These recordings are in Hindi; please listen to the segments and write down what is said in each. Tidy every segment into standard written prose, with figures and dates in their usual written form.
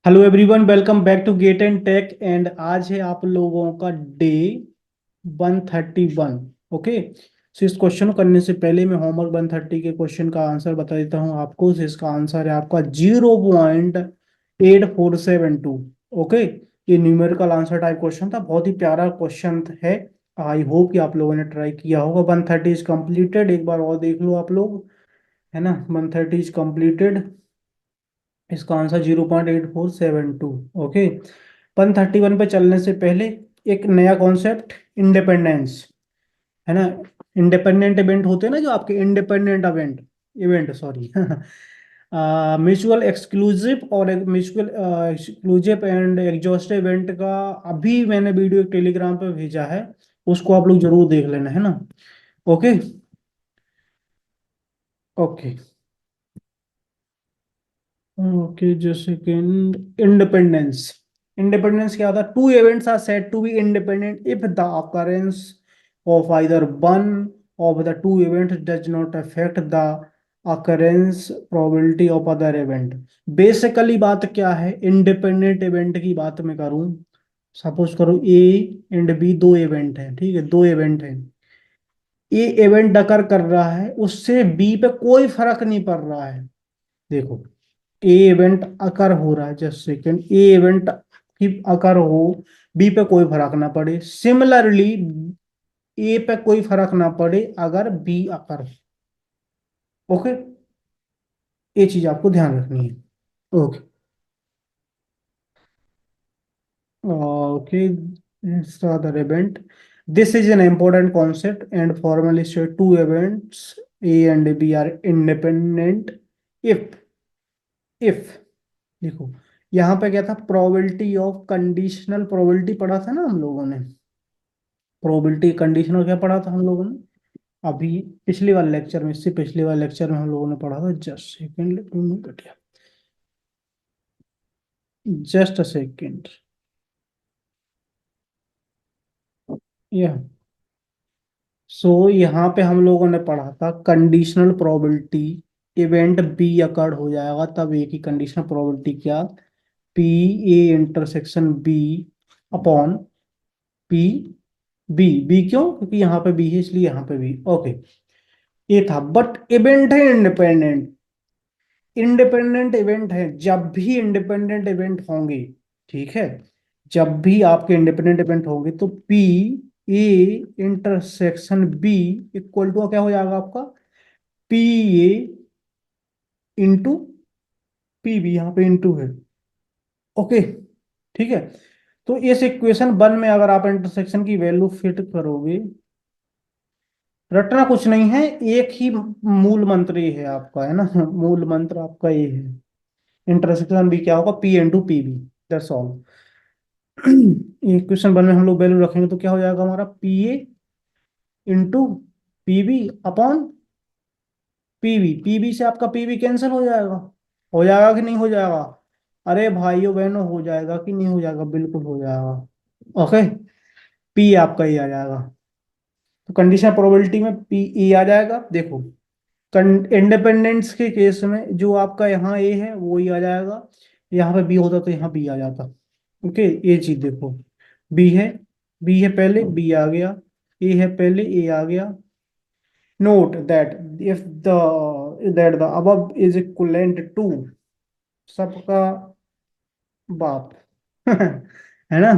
Hello everyone, welcome back to Gate and Tech. And आज है आप लोगों का डे 131। ओके, सो इस क्वेश्चन को करने से पहले मैं होमवर्क 130 के क्वेश्चन का आंसर बता देता हूँ आपको। इसका आंसर है आपका 0.8472। ओके, ये न्यूमेरिकल आंसर टाइप क्वेश्चन था, बहुत ही प्यारा क्वेश्चन है। आई होप कि आप लोगों ने ट्राई किया होगा। 130 इज कम्प्लीटेड, एक बार और देख लो आप लोग, है ना। 130 इज कम्प्लीटेड, इसका आंसर 0.8472। ओके, 131 पे चलने से पहले एक नया कॉन्सेप्ट, इंडिपेंडेंस, है ना। इंडिपेंडेंट इवेंट होते हैं ना जो आपके, independent event, event sorry mutual exclusive और mutual exclusive and exhaustive event का अभी मैंने वीडियो एक टेलीग्राम पे भेजा है, उसको आप लोग जरूर देख लेना, है ना। Okay okay okay, just second. Independence, independence क्या होता है? Two events are said to be independent if the occurrence of either one of the two events does not affect the occurrence probability of other event. Basically बात क्या है, इंडिपेंडेंट इवेंट की बात मैं करूं, सपोज करो ए एंड बी दो इवेंट है, ठीक है, दो इवेंट है। ए इवेंट अकर कर रहा है, उससे बी पे कोई फर्क नहीं पड़ रहा है। देखो, ए इवेंट अकर हो रहा है, जस्ट सेकेंड, ए इवेंट की अकर हो, बी पे कोई फर्क ना पड़े। सिमिलरली ए पे कोई फर्क ना पड़े अगर बी अकर हो। ओके, ये चीज आपको ध्यान रखनी है। Okay okay, other event, this is an important concept and formally state two events A and B are independent if देखो, यहाँ पे क्या था, प्रोबेबिलिटी ऑफ कंडीशनल प्रोबेबिलिटी पढ़ा था ना हम लोगों ने। प्रोबेबिलिटी कंडीशनल क्या पढ़ा था हम लोगों ने अभी पिछले वाले लेक्चर में, इससे पिछले वाले लेक्चर में हम लोगों ने पढ़ा था। जस्ट सेकेंड, घटिया, जस्ट अ सेकेंड, यह सो यहाँ पे हम लोगों ने पढ़ा था conditional probability, event B occurred हो जाएगा तब ए की कंडीशनल प्रोबेबिलिटी क्या, P A intersection B upon P B. B क्यों? क्योंकि यहाँ पे बी है इसलिए यहाँ पे बी। ओके, ये था। बट इवेंट है इंडिपेंडेंट, इंडिपेंडेंट इवेंट है जब भी इंडिपेंडेंट इवेंट होंगे, ठीक है, जब भी आपके इंडिपेंडेंट इवेंट होंगे तो P A intersection B equal to क्या हो जाएगा आपका, P A into P B, यहाँ पे इंटू है। ओके, ठीक है। तो इस इक्वेशन वन में अगर आप इंटरसेक्शन की वैल्यू फिट करोगे, रटना कुछ नहीं है, एक ही मूल मंत्र ये है आपका, है ना। मूल मंत्र आपका ये है, इंटरसेक्शन भी क्या होगा, P into P B, that's all. Equation one में हम लोग वैल्यू रखेंगे तो क्या हो जाएगा हमारा, P A into P B upon P B. P B से आपका पीवी कैंसिल हो जाएगा कि नहीं हो जाएगा? अरे भाइयों बहनों, हो जाएगा कि नहीं हो जाएगा? बिल्कुल हो जाएगा। ओके, पी आपका ये आ जाएगा, तो कंडीशन प्रोबेबिलिटी में पी ई आ जाएगा। देखो, इंडिपेंडेंस के केस में जो आपका यहाँ ए है वो ही आ जाएगा, यहाँ पे बी होता तो यहाँ बी आ जाता। ओके, ये चीज देखो, बी है, बी है पहले, बी आ गया, ए है पहले, ए आ गया। Note that if the above is equivalent to सबका बाप है ना।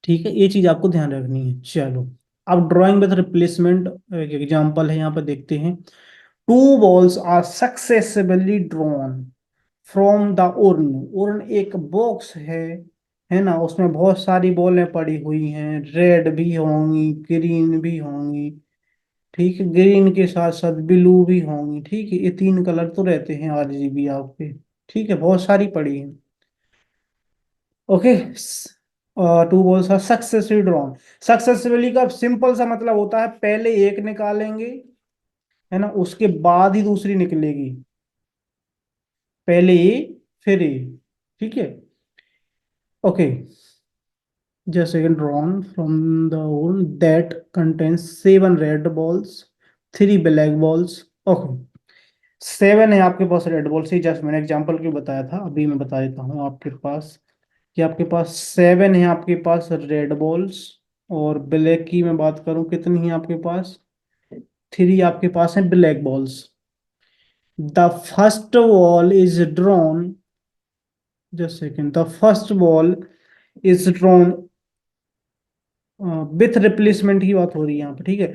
ठीक है, ये चीज आपको ध्यान रखनी है। चलो, अब ड्राइंग विद रिप्लेसमेंट एक एग्जांपल है, यहाँ पे देखते हैं। Two balls are successively drawn from the urn. Urn एक बॉक्स है ना, उसमें बहुत सारी बॉलें पड़ी हुई हैं, रेड भी होंगी, ग्रीन भी होंगी, ठीक है, ग्रीन के साथ साथ ब्लू भी होंगी, ठीक है, ये तीन कलर तो रहते हैं आरजीबी आपके, ठीक है, बहुत सारी पड़ी हैं। Okay, two balls are successfully drawn. Successfully का सिंपल सा मतलब होता है पहले एक निकालेंगे, है ना, उसके बाद ही दूसरी निकलेगी, पहले ए फिर ए, ठीक है। Okay, just second, drawn from the urn that contains seven red balls, three black balls. Okay, 7 है आपके पास रेड बॉल से, जस्ट मैंने एग्जांपल क्यों बताया था, अभी मैं बता देता हूँ आपके पास कि आपके पास 7 है आपके पास रेड बॉल्स, और ब्लैक की मैं बात करूं कितनी है आपके पास, 3 आपके पास है black balls. The first ball is drawn, just second, the first ball is drawn with replacement की बात हो रही है यहाँ पे, ठीक है।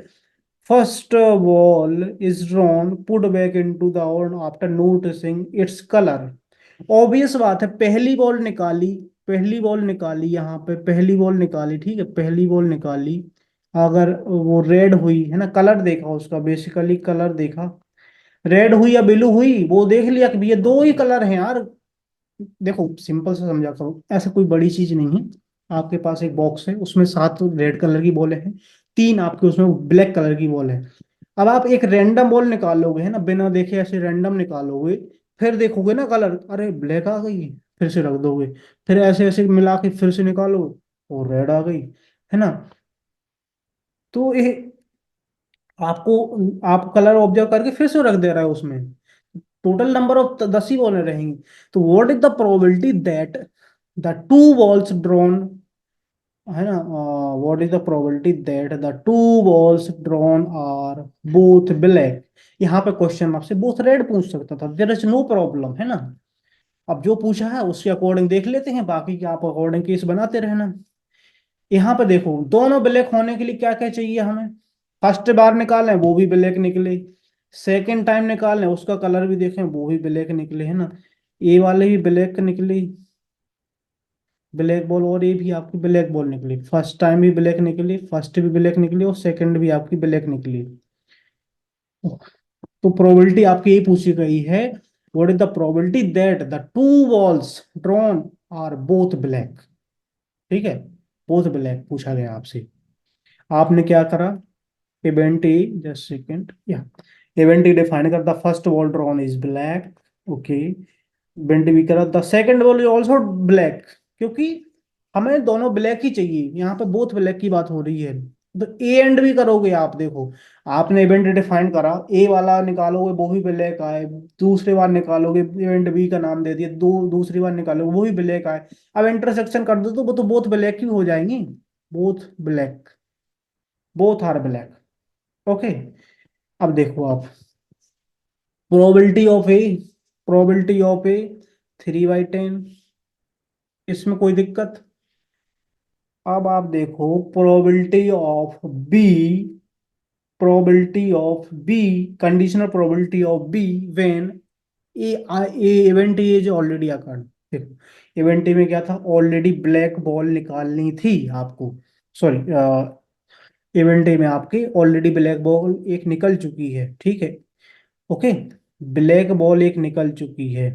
First ball is drawn put back into the earn after noticing its colour. Obvious बात है, पहली बॉल निकाली, पहली बॉल निकाली यहाँ पे, पहली बॉल निकाली, ठीक है, पहली बॉल निकाली, अगर वो रेड हुई है ना, कलर देखा उसका, बेसिकली कलर देखा, रेड हुई या ब्लू हुई, वो देख लिया कि ये दो ही कलर हैं यार। देखो सिंपल से समझा करो, ऐसा कोई बड़ी चीज नहीं है। आपके पास एक बॉक्स है, उसमें 7 रेड कलर की बॉलें हैं, 3 आपके उसमें ब्लैक कलर की बॉल है। अब आप एक रैंडम बॉल निकालोगे है ना, बिना देखे ऐसे रैंडम निकालोगे, फिर देखोगे ना कलर, अरे ब्लैक आ गई, फिर से रख दोगे, फिर ऐसे ऐसे मिला के फिर से निकालो, और रेड आ गई, है ना। तो ये आपको, आप कलर ऑब्जर्व करके फिर से रख दे रहा है उसमें, टोटल नंबर ऑफ 10 ही बॉलें रहेंगी। तो what is the probability that the two balls drawn, है ना, what is the probability that the two balls drawn are both black. यहाँ पे क्वेश्चन आपसे बोथ रेड पूछ सकता था, देयर इज नो प्रॉब्लम, है ना। अब जो पूछा है उसके अकॉर्डिंग देख लेते हैं, बाकी के आप अकॉर्डिंग केस बनाते रहना। यहाँ पे देखो दोनों ब्लैक होने के लिए क्या क्या चाहिए हमें, फर्स्ट बार निकालें वो भी ब्लैक निकले, सेकेंड टाइम निकालें उसका कलर भी देखें वो भी ब्लैक निकले, है ना, ए वाले भी ब्लैक निकली, ब्लैक बॉल, और ये भी आपकी ब्लैक बॉल निकली, फर्स्ट टाइम भी ब्लैक निकली, फर्स्ट भी ब्लैक निकली और सेकंड भी आपकी ब्लैक निकली। तो प्रोबेबिलिटी आपकी यही पूछी गई है, what is the probability that the two balls drawn are both black, ठीक है, बोथ ब्लैक पूछा गया आपसे। आपने क्या करा, इवेंट ए, जस्ट सेकंड, या इवेंट ए डिफाइन कर, the first ball drawn is black, okay, event B करा the second ball is also black, क्योंकि हमें दोनों ब्लैक ही चाहिए, यहाँ पे बोथ ब्लैक की बात हो रही है। तो ए एंड भी करोगे आप, देखो आपने इवेंट डिफाइन करा, ए वाला निकालोगे वो भी ब्लैक आए, दूसरी बार निकालोगे इवेंट बी का नाम दे दिया, दूसरी बार निकालोगे वो भी ब्लैक आए, अब इंटरसेक्शन कर दो तो वो तो बोथ ब्लैक ही हो जाएंगी, both black, both are black, okay. अब देखो आप, probability of A, probability of A 3/10, इसमें कोई दिक्कत। अब आप देखो probability of B, probability of B, conditional probability of B when A, event A जो ऑलरेडी अकर्ड, देखो इवेंट ए में क्या था, ऑलरेडी ब्लैक बॉल निकालनी थी आपको, सॉरी, इवेंट ए में आपके ऑलरेडी ब्लैक बॉल एक निकल चुकी है, ठीक है, ओके, ब्लैक बॉल एक निकल चुकी है,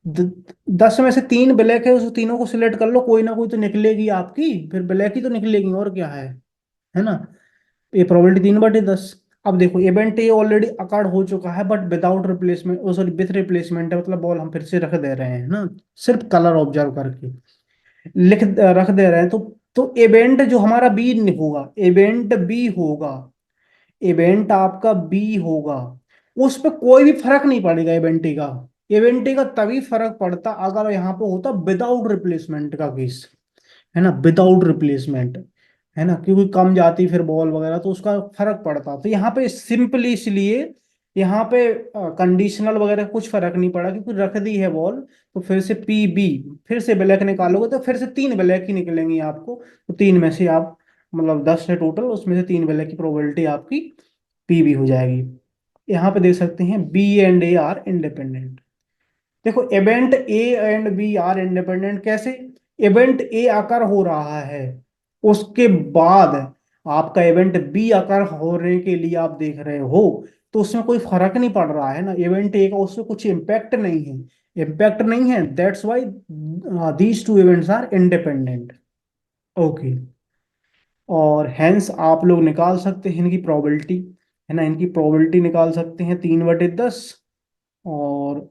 10 में से 3 ब्लैक है, उस तीनों को सिलेक्ट कर लो, कोई ना कोई तो निकलेगी आपकी, फिर ब्लैक ही तो निकलेगी और क्या है ना। ये प्रोबेबिलिटी 3/10। अब देखो इवेंट ये ऑलरेडी अकार्ड हो चुका है, but without replacement, sorry with replacement है, मतलब बॉल हम फिर से रख दे रहे हैं ना, सिर्फ कलर ऑब्जर्व करके रख दे रहे हैं, तो इवेंट जो हमारा बी होगा, इवेंट बी होगा, इवेंट आपका बी होगा, उस पर कोई भी फर्क नहीं पड़ेगा इवेंटी का। इवेंटी का तभी फर्क पड़ता अगर यहाँ पे होता विदाउट रिप्लेसमेंट का केस, है ना, विदाउट रिप्लेसमेंट, है ना, क्योंकि कम जाती फिर बॉल वगैरह तो उसका फर्क पड़ता, तो यहाँ पे सिंपली इसलिए यहाँ पे कंडीशनल वगैरह कुछ फर्क नहीं पड़ा, क्योंकि रख दी है बॉल, तो फिर से पी बी, फिर से ब्लैक निकालोगे तो फिर से 3 ब्लैक ही निकलेंगी आपको, तो 3 में से आप, मतलब 10 है टोटल, उसमें से 3 ब्लैक की प्रोबेबिलिटी आपकी पी बी हो जाएगी। यहाँ पे देख सकते हैं B and A are independent. देखो event A and B are independent कैसे, इवेंट ए आकर हो रहा है, उसके बाद आपका इवेंट बी आकर होने के लिए आप देख रहे हो, तो उसमें कोई फर्क नहीं पड़ रहा है ना, इवेंट ए का उसमें कुछ इम्पैक्ट नहीं है, इम्पैक्ट नहीं है, that's why these two events are independent, okay. और हैंस आप लोग निकाल सकते हैं इनकी प्रोबेबिलिटी, है ना, इनकी प्रोबेबिलिटी निकाल सकते हैं 3/10, और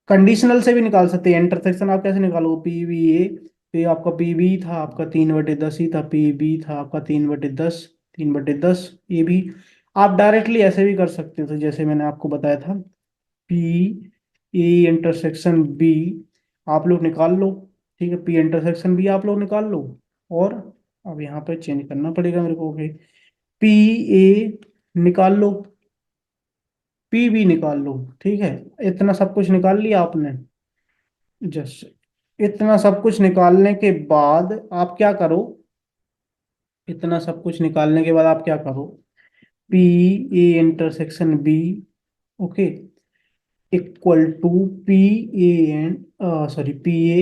कंडीशनल से भी निकाल सकते हैं, इंटरसेक्शन आप कैसे निकालोगे, पी वी ए, तो ये आपका पी बी था आपका 3/10 ही था, पी बी था आपका 3/10, 3/10 ये भी, आप डायरेक्टली ऐसे भी कर सकते थे जैसे मैंने आपको बताया था, पी ए इंटरसेक्शन बी आप लोग निकाल लो। ठीक है, पी इंटरसेक्शन बी आप लोग निकाल लो। और अब यहाँ पे चेंज करना पड़ेगा मेरे को, ओके, पी ए निकाल लो, पी बी निकाल लो। ठीक है, इतना सब कुछ निकाल लिया आपने। जस्ट इतना सब कुछ निकालने के बाद आप क्या करो, इतना सब कुछ निकालने के बाद आप क्या करो, P A intersection B, okay, equal to P A N, sorry P A,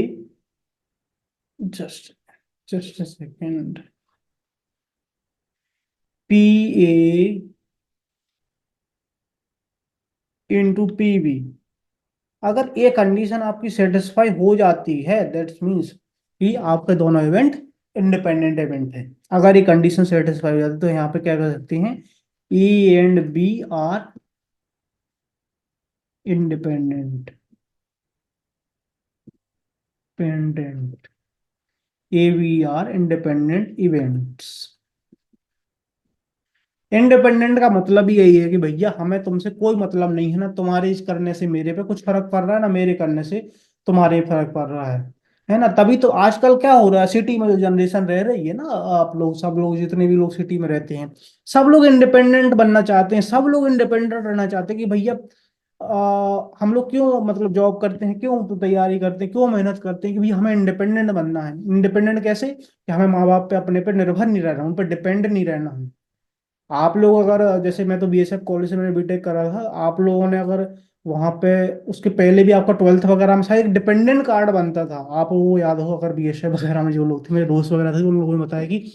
just just a second, P A into P B. अगर ये कंडीशन आपकी सेटिस्फाई हो जाती है दैट्स मीन्स कि आपके दोनों इवेंट इंडिपेंडेंट इवेंट है। अगर ये कंडीशन सेटिस्फाई हो जाती है तो यहाँ पे क्या कर सकते हैं, E and B are independent pendent, A B are independent events. Independent का मतलब ही यही है कि भैया हमें तुमसे कोई मतलब नहीं है, ना तुम्हारे इस करने से मेरे पे कुछ फर्क पड़ रहा है, ना मेरे करने से तुम्हारे पे फर्क पड़ रहा है ना। तभी तो आजकल क्या हो रहा है, सिटी में जो जनरेशन रह रही है ना, आप लोग सब लोग जितने भी लोग सिटी में रहते हैं, सब लोग इंडिपेंडेंट बनना चाहते हैं, सब लोग इंडिपेंडेंट रहना चाहते हैं कि भैया हम लोग क्यों मतलब जॉब करते हैं, क्यों तो तैयारी करते हैं, क्यों मेहनत करते हैं कि भैया हमें इंडिपेंडेंट बनना है। इंडिपेंडेंट कैसे, कि हमें माँ बाप पे अपने पे निर्भर नहीं रहना, उन पर डिपेंड नहीं रहना है। आप लोग अगर, जैसे मैं तो बीएसएफ कॉलेज से मैंने बीटेक करा था, आप लोगों ने अगर वहां पे, उसके पहले भी आपका ट्वेल्थ वगैरह में शायद एक डिपेंडेंट कार्ड बनता था, आप वो याद हो अगर, बीएसएफ वगैरह में जो लोग थे मेरे दोस्त वगैरह थे उन लोगों ने बताया कि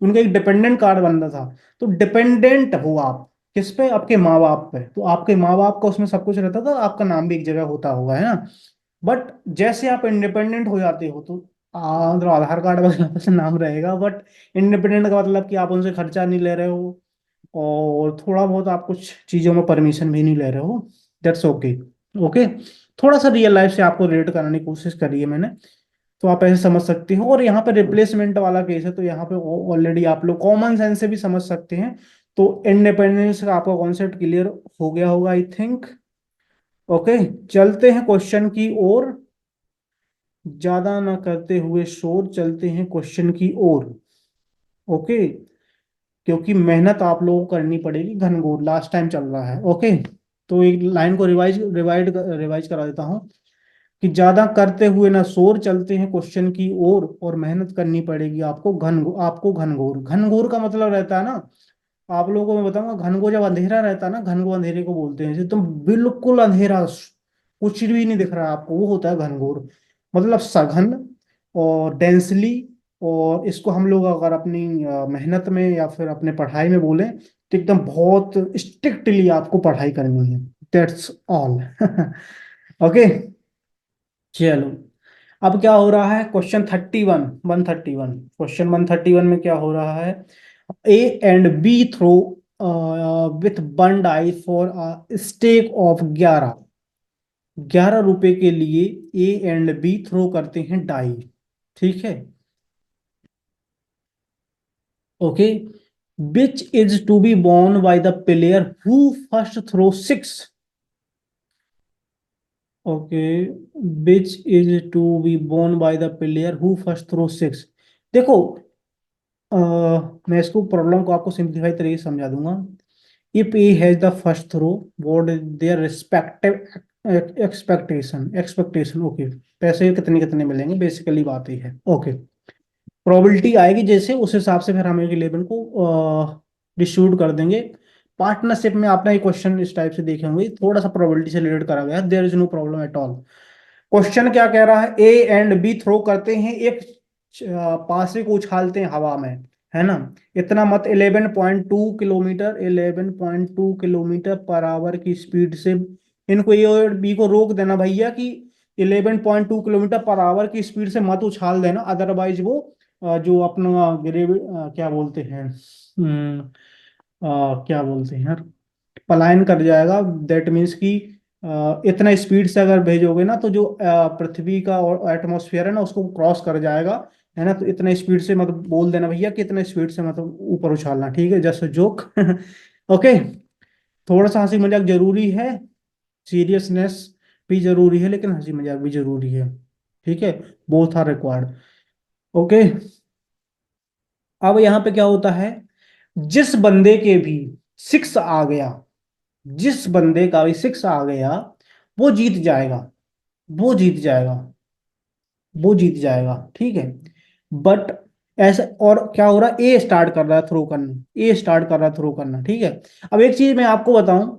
उनका एक डिपेंडेंट कार्ड बनता था। तो डिपेंडेंट हो आप किस पे, आपके माँ बाप पे, तो आपके माँ बाप का उसमें सब कुछ रहता था, आपका नाम भी एक जगह होता होगा, है ना। बट जैसे आप इंडिपेंडेंट हो जाते हो तो मतलब आधार कार्ड वगैरह पे नाम रहेगा, बट इंडिपेंडेंट का मतलब कि आप उनसे खर्चा नहीं ले रहे हो, और थोड़ा बहुत आप कुछ चीजों में परमिशन भी नहीं ले रहे हो, दैट्स ओके। ओके, थोड़ा सा रियल लाइफ से आपको रिलेट कराने की कोशिश करी है मैंने, तो आप ऐसे समझ सकते हो। और यहाँ पे रिप्लेसमेंट वाला केस है, तो यहाँ पे ऑलरेडी आप लोग कॉमन सेंस से भी समझ सकते हैं। तो इंडिपेंडेंस का आपका कॉन्सेप्ट क्लियर हो गया होगा आई थिंक। ओके, चलते हैं क्वेश्चन की ओर, ज्यादा ना करते हुए शोर, चलते हैं क्वेश्चन की ओर। ओके, क्योंकि मेहनत आप लोगों को करनी पड़ेगी घनघोर, लास्ट टाइम चल रहा है। ओके, तो एक लाइन को रिवाइज करा देता हूँ कि ज्यादा करते हुए ना शोर, चलते हैं क्वेश्चन की ओर, और मेहनत करनी पड़ेगी आपको घनघोर। घनघोर का मतलब रहता है ना, आप लोगों को मैं बताऊंगा, घन को जब अंधेरा रहता है ना, घन को अंधेरे को बोलते हैं, एकदम बिल्कुल अंधेरा, कुछ भी नहीं दिख रहा है आपको, वो होता है घनघोर। मतलब सघन और डेंसली, और इसको हम लोग अगर अपनी मेहनत में या फिर अपने पढ़ाई में बोलें तो एकदम बहुत स्ट्रिक्टली आपको पढ़ाई करनी है, दैट्स ऑल। ओके, चलो, अब क्या हो रहा है, क्वेश्चन 31, 131, क्वेश्चन 131 में क्या हो रहा है, A and B throw with one die for a stake of 11 रुपए के लिए ए एंड बी थ्रो करते हैं डाई। ठीक है, okay, which is to be borne by the player who first throw 6। Okay, which is to be borne by the player who first throw 6। देखो, अ, मैं इसको प्रॉब्लम को आपको सिंप्लीफाई तरीके से समझा दूंगा। If A has the first throw, what is their respective expectation, okay, पैसे कितने कितने मिलेंगे, बेसिकली बात ही है। ओके, प्रोबेबिलिटी आएगी जैसे, उस हिसाब से फिर हम एक इलेवन को डिस्ट्रीब्यूट कर देंगे। पार्टनरशिप में आपने एक क्वेश्चन इस टाइप से देखे होंगे, थोड़ा सा प्रोबेबिलिटी से रिलेटेड करा गया, there is no problem at all. Question क्या कह रहा है, ए एंड बी थ्रो करते हैं एक पासे को उछालते हैं हवा में, है ना, इतना मत 11.2 किलोमीटर, 11.2 किलोमीटर पर आवर की स्पीड से। इनको ए और बी को रोक देना भैया कि 11.2 किलोमीटर पर आवर की स्पीड से मत उछाल देना, अदरवाइज वो जो अपना क्या बोलते हैं, क्या बोलते हैं यार, पलायन कर जाएगा। दैट मीन्स कि इतना स्पीड से अगर भेजोगे ना तो जो पृथ्वी का एटमॉस्फेयर है ना उसको क्रॉस कर जाएगा, है ना। तो इतना स्पीड से मतलब बोल देना भैया कि इतना स्पीड से मतलब ऊपर उछालना, ठीक है, जस्ट जोक। ओके, थोड़ा सा हंसी मजाक जरूरी है, सीरियसनेस भी जरूरी है, लेकिन हंसी मजाक भी जरूरी है। ठीक है, बोथ आर रिक्वायर्ड। ओके, अब यहाँ पे क्या होता है, जिस बंदे के भी सिक्स आ गया, जिस बंदे का भी सिक्स आ गया, वो जीत जाएगा, वो जीत जाएगा, वो जीत जाएगा। ठीक है, बट ऐसा, और क्या हो रहा है, ए स्टार्ट कर रहा है थ्रो करना, ए स्टार्ट कर रहा है थ्रो करना। ठीक है, अब एक चीज मैं आपको बताऊं,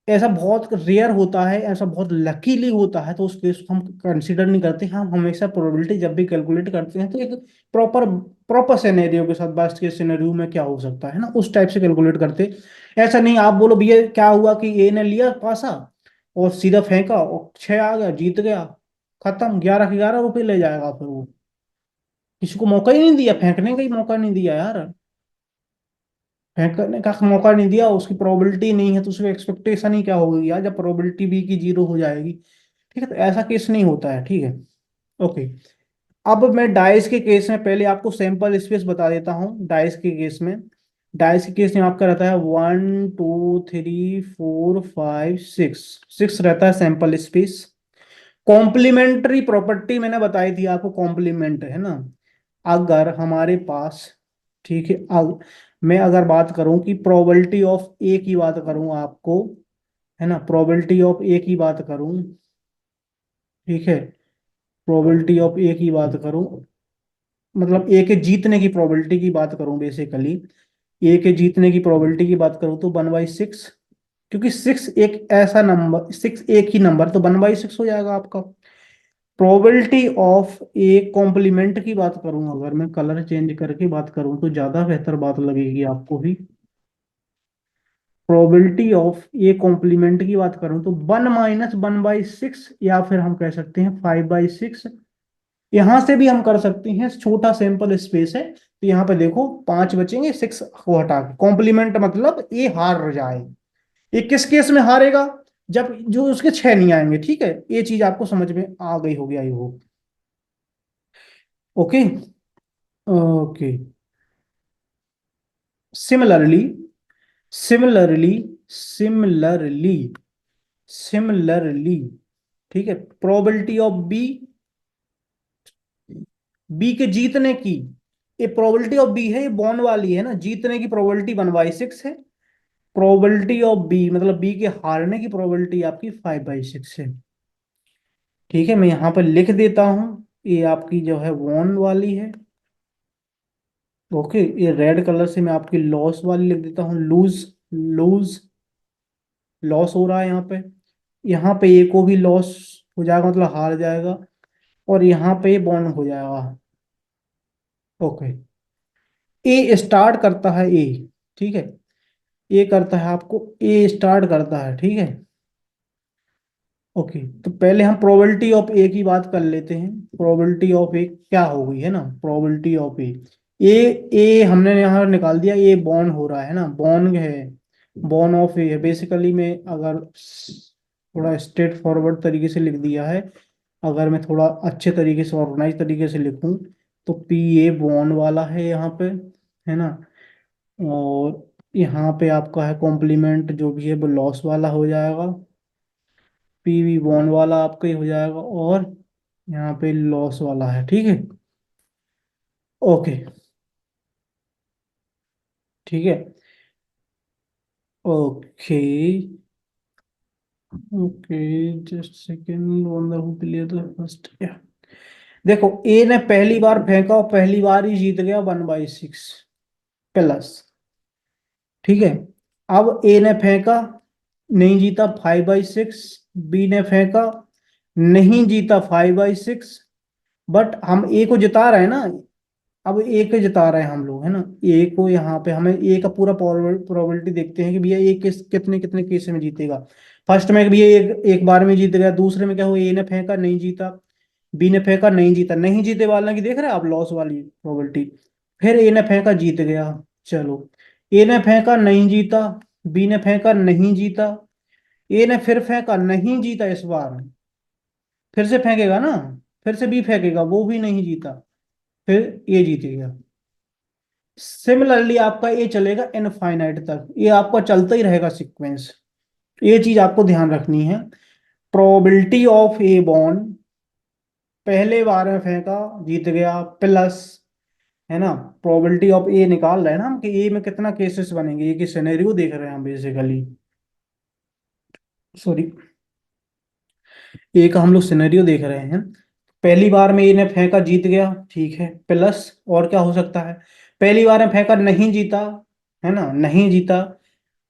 ऐसा बहुत रेयर होता है, ऐसा बहुत लकीली होता है, तो उस केस को हम कंसीडर नहीं करते। हम हमेशा प्रोबेबिलिटी जब भी कैलकुलेट करते हैं तो एक प्रॉपर प्रॉपर सिनेरियो के साथ, बेस्ट केस सिनेरियो में क्या हो सकता है ना, उस टाइप से कैलकुलेट करते। ऐसा नहीं आप बोलो भैया क्या हुआ कि ए ने लिया पासा और सीधा फेंका और छह आ गया, जीत गया, खत्म, 11 के 11 रुपए ले जाएगा फिर वो। किसी को मौका ही नहीं दिया, फेंकने का ही मौका नहीं दिया यार, फेंकने का मौका नहीं दिया, उसकी प्रोबेबिलिटी नहीं है तो उसकी एक्सपेक्टेशन ही क्या होगी यार, जब प्रोबेबिलिटी बी की जीरो हो जाएगी। ठीक है, तो ऐसा केस नहीं होता है। ठीक है, ओके। अब मैं डाइस के केस में पहले आपको सैंपल स्पेस बता देता हूँ। डाइस के केस में, डाइस के केस में आपका रहता है 1 2 3 4 5 6, 6 रहता है सैंपल स्पेस। कॉम्प्लीमेंट्री प्रॉपर्टी मैंने बताई थी आपको, कॉम्प्लीमेंट है ना, अगर हमारे पास, ठीक है, मैं अगर बात करूं कि प्रोबेबिलिटी ऑफ ए की बात करूं आपको, है ना, प्रोबेबिलिटी ऑफ ए की बात करूं, ठीक है, प्रोबेबिलिटी ऑफ ए की बात करूं, मतलब ए के जीतने की प्रोबेबिलिटी की बात करूं बेसिकली, ए के जीतने की प्रोबेबिलिटी की बात करूं तो 1/6, क्योंकि सिक्स एक ऐसा नंबर, सिक्स एक ही नंबर, तो 1/6 हो जाएगा आपका। प्रोबेबिलिटी ऑफ ए कॉम्प्लीमेंट की बात करूं, अगर मैं कलर चेंज करके बात करूं तो ज्यादा बेहतर बात लगेगी आपको भी। प्रोबेबिलिटी ऑफ ए कॉम्प्लीमेंट की बात करूं तो 1 - 1/6, या फिर हम कह सकते हैं 5/6। यहां से भी हम कर सकते हैं, छोटा सैंपल स्पेस है तो यहाँ पे देखो 5 बचेंगे, 6 को हटा के, कॉम्प्लीमेंट मतलब ए हार जाए। ये किस केस में हारेगा, जब जो उसके 6 नहीं आएंगे। ठीक है, ये चीज आपको समझ में आ गई होगी I hope. Okay, okay, similarly, similarly, similarly, similarly, ठीक है, प्रोबेबिलिटी ऑफ बी, बी के जीतने की, ये प्रोबेबिलिटी ऑफ बी है, ये बॉन्ड वाली है ना, जीतने की प्रोबेबिलिटी 1/6 है। प्रोबेबिलिटी ऑफ बी मतलब बी के हारने की प्रोबेबिलिटी आपकी 5/6 है। ठीक है, मैं यहाँ पर लिख देता हूँ, ये आपकी जो है वॉन वाली है। ओके, ये रेड कलर से मैं आपकी लॉस वाली लिख देता हूँ, लूज, लूज, लॉस हो रहा है यहाँ पे। यहाँ पे ए को भी लॉस हो जाएगा, मतलब हार जाएगा, और यहाँ पे बॉन्ड हो जाएगा। ओके, ए स्टार्ट करता है ए, ठीक है, ए करता है आपको, ए स्टार्ट करता है। ठीक है, ओके, तो पहले हम प्रोबेबिलिटी ऑफ ए की बात कर लेते हैं। प्रोबेबिलिटी ऑफ ए क्या हो गई है ना, प्रोबेबिलिटी ऑफ ए, ए, ए हमने यहाँ निकाल दिया, ए बॉर्न हो रहा है ना, बॉर्न है, बॉर्न ऑफ ए है बेसिकली। में अगर थोड़ा स्ट्रेट फॉरवर्ड तरीके से लिख दिया है, अगर मैं थोड़ा अच्छे तरीके से ऑर्गेनाइज तरीके से लिखूं तो पी ए बॉर्न वाला है यहाँ पे, है ना, और यहाँ पे आपका है कॉम्प्लीमेंट जो भी है वो लॉस वाला हो जाएगा, पीवी बॉन्ड वाला आपका ही हो जाएगा, और यहाँ पे लॉस वाला है। ठीक है, ओके, ठीक है, okay, okay, just second, wonder who clear the first, या देखो ए ने पहली बार फेंका और पहली बार ही जीत गया 1/6 प्लस। ठीक है, अब ए ने फेंका, नहीं जीता, 5/6, बी ने फेंका, नहीं जीता, 5/6, बट हम ए को जिता रहे हैं ना, अब ए को जिता रहे हैं हम लोग, है ना, ए को यहाँ पे हमें ए का पूरा प्रोबेबिलिटी देखते हैं कि भैया ए किस कितने कितने केस में जीतेगा। फर्स्ट में भैया एक बार में जीत गया, दूसरे में क्या हुआ, ए ने फेंका नहीं जीता, बी ने फेंका नहीं जीता, नहीं जीते वाला की देख रहे हैं आप लॉस वाली प्रोबेबिलिटी, फिर ए ने फेंका जीत गया। चलो, ए ने फेंका नहीं जीता, बी ने फेंका नहीं जीता, ए ने फिर फेंका नहीं जीता, इस बार फिर से फेंकेगा ना, फिर से बी फेंकेगा, वो भी नहीं जीता, फिर ये जीत गया। सिमिलरली आपका ये चलेगा इनफाइनाइट तक, ये आपका चलता ही रहेगा सीक्वेंस। ये चीज आपको ध्यान रखनी है। प्रोबेबिलिटी ऑफ ए बॉन्ड, पहले बार में फेंका जीत गया, प्लस, है ना, प्रोबेबिलिटी ऑफ ए निकाल रहे हैं ना हम कि ए में कितना केसेस बनेंगे, ये कि सिनेरियो देख रहे हैं हम बेसिकली, सॉरी, ए का हम लोग सिनेरियो देख रहे हैं। पहली बार में ए ने फेंका जीत गया, ठीक है, प्लस और क्या हो सकता है, पहली बार में फेंका नहीं जीता, है ना, नहीं जीता,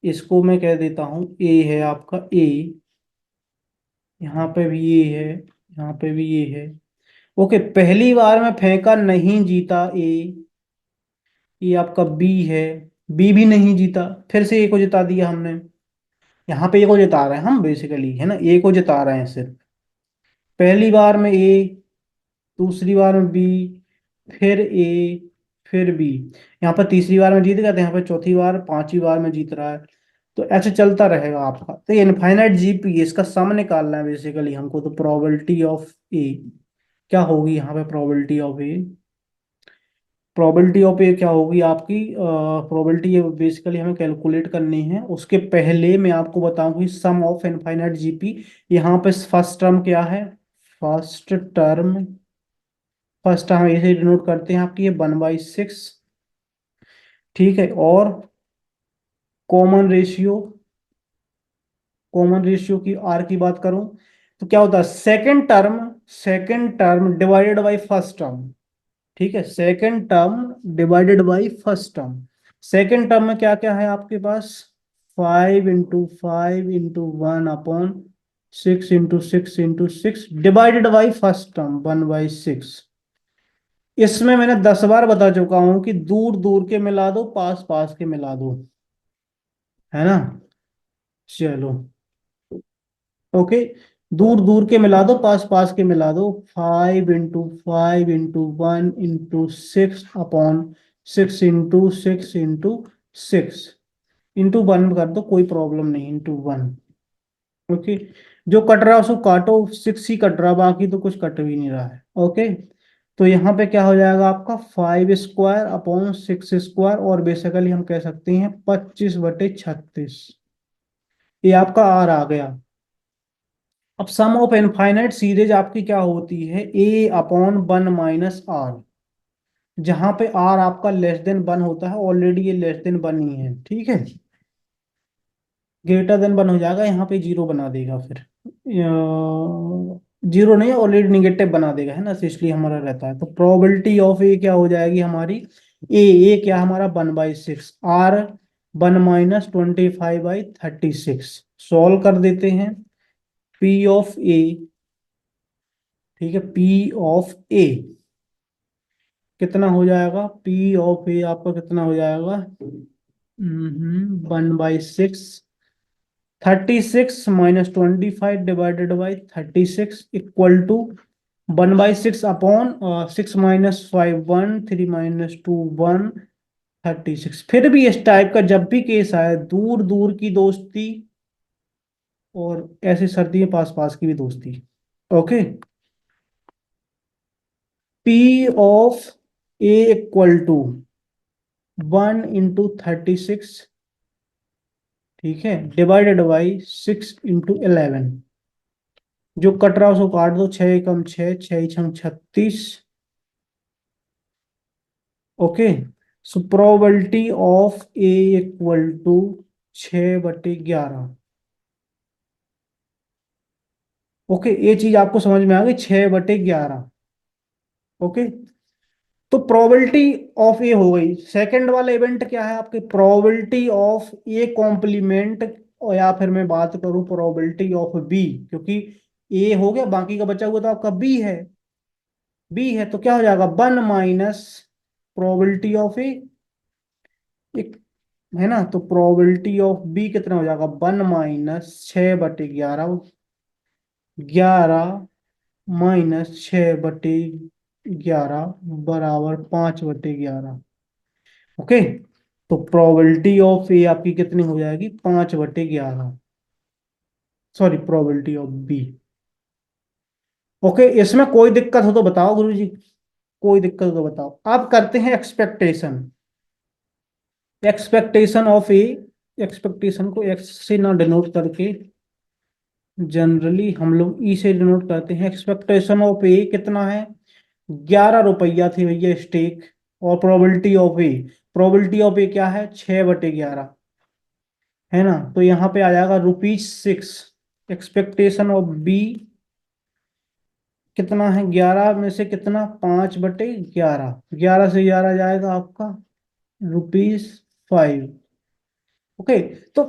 इसको मैं कह देता हूं ए है आपका ए, यहाँ पे भी ये है, यहाँ पे भी ये है। ओके, पहली बार में फेंका नहीं जीता ए, ये आपका बी है, बी भी नहीं जीता, फिर से ए को जिता दिया हमने। यहाँ पे ए को जिता रहे हैं हम बेसिकली, है ना, ए को जिता रहे हैं सिर्फ। पहली बार में ए, दूसरी बार में बी, फिर ए, फिर बी, यहाँ पर तीसरी बार में जीत गया, तो यहाँ पे चौथी बार, पांचवी बार में जीत रहा है। तो ऐसे चलता रहेगा आपका। तो ये इनफाइनाइट जीपी, इसका सम निकालना है बेसिकली हमको। तो प्रोबेबिलिटी ऑफ ए क्या होगी यहाँ पे, probability of A, probability of A क्या होगी आपकी, प्रोबेबिलिटी बेसिकली हमें कैलकुलेट करनी है। उसके पहले मैं आपको बताऊं कि सम ऑफ इनफाइनाइट जीपी, यहाँ पे फर्स्ट टर्म क्या है, फर्स्ट टर्म, फर्स्ट टर्म ऐसे डिनोट करते हैं आपकी ये 1/6, ठीक है। और कॉमन रेशियो, कॉमन रेशियो की आर की बात करूं तो क्या होता है, second term, second term divided by first term, ठीक है, second term divided by first term. Second term में क्या क्या है आपके पास, 5 × 5 × 1 /6 × 6 डिवाइडेड बाय फर्स्ट टर्म 1/6। इसमें मैंने 10 बार बता चुका हूं कि दूर दूर के मिला दो, पास पास के मिला दो, है ना। चलो, ओके, दूर दूर के मिला दो, पास पास के मिला दो। 5 × 5 × 1 × 6 अपॉन 6 × 6 × 6 इंटू वन कर दो, कोई प्रॉब्लम नहीं, इंटू वन। ओके, जो कट रहा है उसको काटो, 6 ही कट रहा, बाकी तो कुछ कट भी नहीं रहा है। ओके, तो यहाँ पे क्या हो जाएगा आपका 5² अपॉन 6², और बेसिकली हम कह सकते हैं 25/36, ये आपका आर आ गया। अब सम ऑफ इनफाइनाइट सीरीज आपकी क्या होती है, A/1 - R, जहां पे आर आपका लेस देन 1 होता है, ऑलरेडी ये लेस देन 1 ही है, ठीक है, ग्रेटर देन 1 हो जाएगा, यहाँ पे जीरो बना देगा फिर, जीरो नहीं, ऑलरेडी निगेटिव बना देगा, है ना, तो इसलिए हमारा रहता है। तो प्रोबेबिलिटी ऑफ ए क्या हो जाएगी हमारी, ए क्या हमारा 1/6, आर 1 - 25/36, सॉल्व कर देते हैं। पी ऑफ ए, ठीक है, पी ऑफ ए कितना हो जाएगा, पी ऑफ ए आपका कितना हो जाएगा, 1/6, 36 - 25 divided by 36 equal to 1/6 upon 6 - 5 1, 3 - 2 1, 36। फिर भी इस टाइप का जब भी केस आए, दूर दूर की दोस्ती और ऐसी सर्दी में पास पास की भी दोस्ती। Okay, P of A equal to 1 × 36, ठीक है, डिवाइडेड बाई 6 × 11, जो कट रहा है उसको काट दो, 6 × 6 = 6 × 6 = 36। Okay, so probability of A equal to 6/11। Okay, ये चीज आपको समझ में आ गई, 6/11। ओके, तो प्रोबेबिलिटी ऑफ ए हो गई। सेकंड वाला इवेंट क्या है आपके, प्रोबेबिलिटी ऑफ ए कॉम्प्लीमेंट, और या फिर मैं बात करूं प्रोबेबिलिटी ऑफ बी, क्योंकि ए हो गया, बाकी का बचा हुआ तो आपका बी है, बी है, तो क्या हो जाएगा 1 माइनस प्रोबेबिलिटी ऑफ ए, एक, है ना, तो प्रोबेबिलिटी ऑफ बी कितना हो जाएगा, 1 - 6/11, 11 - 6/11 बराबर 5/11। ओके, तो प्रोबेबिलिटी ऑफ ए आपकी कितनी हो जाएगी, 5/11, sorry, probability of B. Okay, इसमें कोई दिक्कत हो तो बताओ गुरुजी, कोई दिक्कत हो तो बताओ। अब करते हैं expectation. Expectation of A, expectation को एक्स से ना डिनोट करके जनरली हम लोग ई से डिनोट करते हैं। एक्सपेक्टेशन ऑफ ए कितना है, 11 रुपया थी भैया स्टेक। और probability of A, probability of A क्या है, 6/11, है ना। तो यहाँ पे आ जाएगा ₹6। एक्सपेक्टेशन ऑफ बी कितना है, 11 में से कितना, 5/11, 11 से 11 जाएगा आपका ₹5। ओके, तो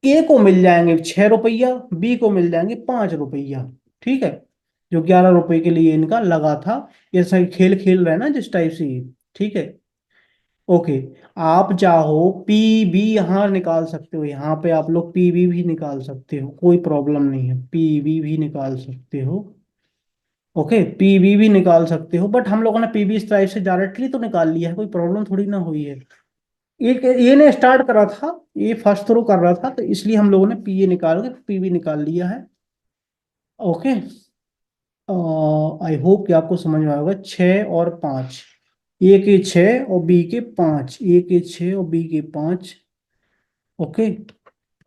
ए को मिल जाएंगे 6 रुपया, बी को मिल जाएंगे 5 रुपया। ठीक है, जो 11 रुपए के लिए इनका लगा था। ये सही खेल खेल रहे हैं ना जिस टाइप से ये। ठीक है, ओके। आप चाहो पी बी यहाँ निकाल सकते हो, यहाँ पे आप लोग पी बी भी निकाल सकते हो, कोई प्रॉब्लम नहीं है, पी बी भी निकाल सकते हो। ओके, पी बी भी निकाल सकते हो, बट हम लोगों ने पी बी इस टाइप से डायरेक्टली तो निकाल लिया है, कोई प्रॉब्लम थोड़ी ना हुई है। एक ये ने स्टार्ट करा था, ये फर्स्ट थ्रो कर रहा था, तो इसलिए हम लोगों ने पी ए निकाल के पी बी निकाल लिया है। ओके, आई होप कि आपको समझ में आएगा। 6 और 5, ए के 6 और बी के 5, ए के 6 और बी के 5। ओके,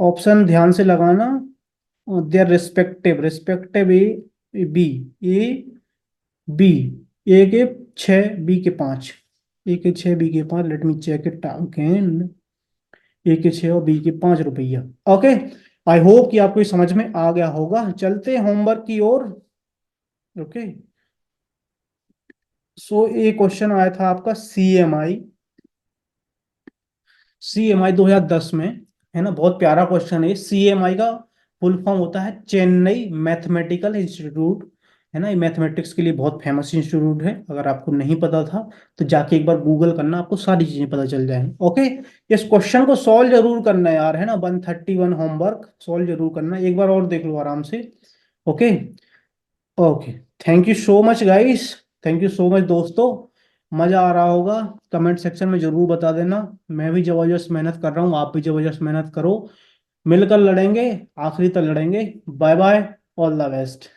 ऑप्शन ध्यान से लगाना, their respective, respective A B, A B, A के 6 बी के 5, ए के 6 बी के 5, let me check it again. A के 6 और बी के 5 रुपया। ओके, आई होप कि आपको ये समझ में आ गया होगा। चलते हैं होमवर्क की ओर। ओके, सो ये क्वेश्चन आया था आपका CMI, CMI 2010 में, है ना। बहुत प्यारा क्वेश्चन है। CMI का फुल फॉर्म होता है चेन्नई मैथमेटिकल इंस्टीट्यूट, है ना। ये मैथमेटिक्स के लिए बहुत फेमस इंस्टीट्यूट है। अगर आपको नहीं पता था तो जाके एक बार गूगल करना, आपको सारी चीजें पता चल जाएंगी। ओके, इस क्वेश्चन को सॉल्व जरूर करना है यार, है ना। 131 होमवर्क सॉल्व जरूर करना, एक बार और देख लो आराम से। Okay, okay, thank you so much guys, thank you so much दोस्तों। मजा आ रहा होगा, कमेंट सेक्शन में जरूर बता देना। मैं भी जबरदस्त मेहनत कर रहा हूँ, आप भी जबरदस्त मेहनत करो। मिलकर लड़ेंगे, आखिरी तक लड़ेंगे। Bye bye, all the best.